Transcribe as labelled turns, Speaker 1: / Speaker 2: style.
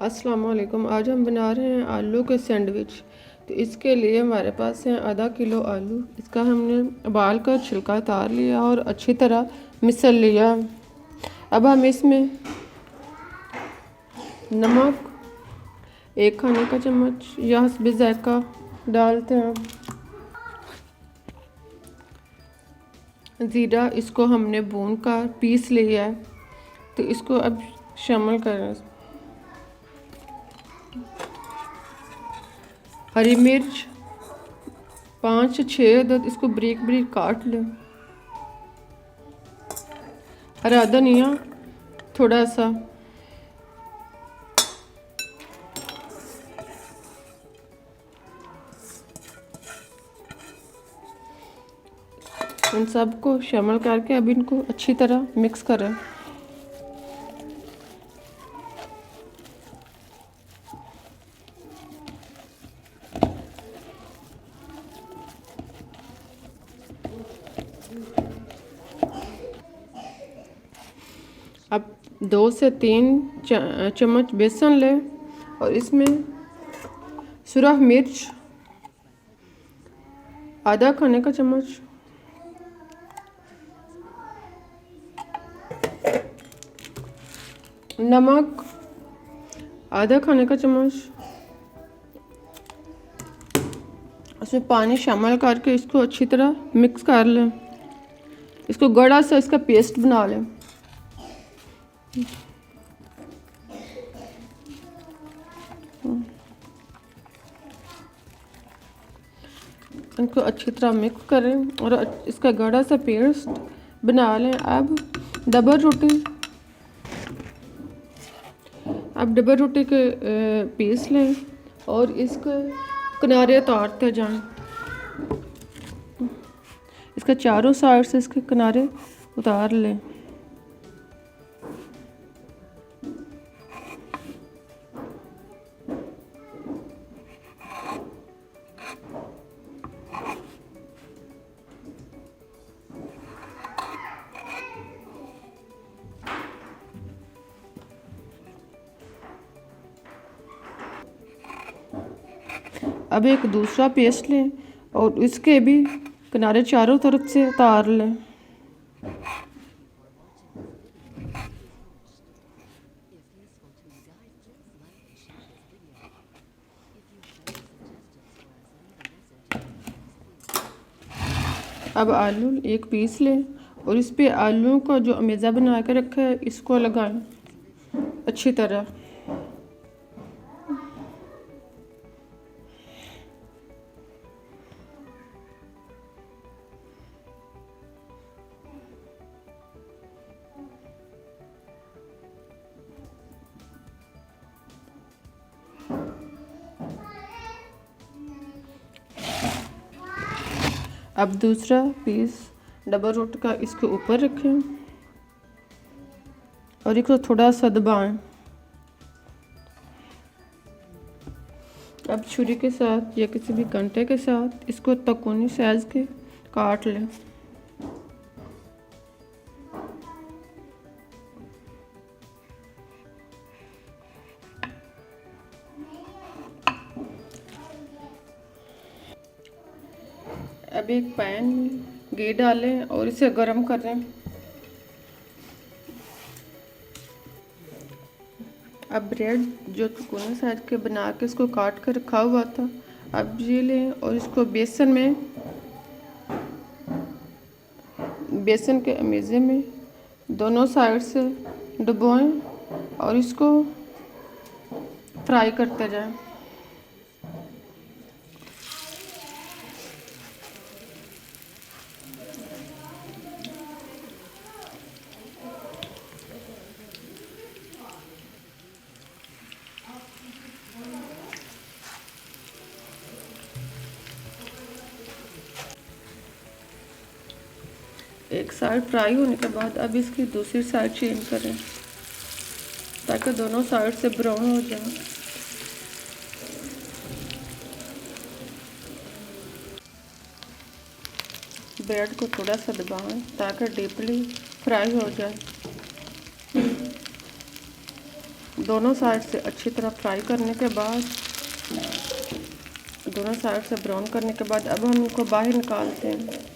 Speaker 1: अस्सलाम वालेकुम। आज हम बना रहे हैं आलू के सैंडविच। तो इसके लिए हमारे पास है आधा किलो आलू। इसका हमने उबाल कर छिलका उतार लिया और अच्छी तरह मिसल लिया। अब हम इसमें नमक 1 खाने का चम्मच या हस्बे ज़ायका डालते हैं। ज़ीरा इसको हमने भून कर पीस लिया है, तो इसको अब शामिल करें। हरी मिर्च 5 से 6 अदद, इसको बारीक बारीक काट लें। हरा धनिया थोड़ा सा। इन सबको शामिल करके अब इनको अच्छी तरह मिक्स करें। अब 2 से 3 चम्मच बेसन लें और इसमें सुरख मिर्च आधा खाने का चम्मच, नमक आधा खाने का चम्मच, उसमें पानी शामिल करके इसको अच्छी तरह मिक्स कर लें। इसको गाढ़ा सा इसका पेस्ट बना लें। इनको अच्छी तरह मिक्स करें और इसका गाढ़ा सा पेस्ट बना लें। अब डबल रोटी के पीस लें और इसके किनारे उतारते जाएं। इसका चारों साइड से इसके किनारे उतार लें। अब एक दूसरा पेस्ट लें और इसके भी किनारे चारों तरफ से उतार लें। अब आलू एक पीस लें और इस पे आलूओं का जो अमेज़ा बना के रखा है इसको लगाएं अच्छी तरह। अब दूसरा पीस डबल रोटी का इसके ऊपर रखें और इसको थोड़ा सा दबाएं। अब छुरी के साथ या किसी भी कांटे के साथ इसको तकोनी साइज के काट लें। अब एक पैन में घी डालें और इसे गर्म करें। अब ब्रेड जो कोने साइज के बना के इसको काट कर रखा हुआ था, अब ये लें और इसको बेसन के अमेज़े में दोनों साइड से डुबोएं और इसको फ्राई करते जाएं। एक साइड फ्राई होने के बाद अब इसकी दूसरी साइड चेंज करें ताकि दोनों साइड से ब्राउन हो जाए। ब्रेड को थोड़ा सा दबाएं ताकि डीपली फ्राई हो जाए। दोनों साइड से अच्छी तरह फ्राई करने के बाद, दोनों साइड से ब्राउन करने के बाद अब हम इनको बाहर निकालते हैं।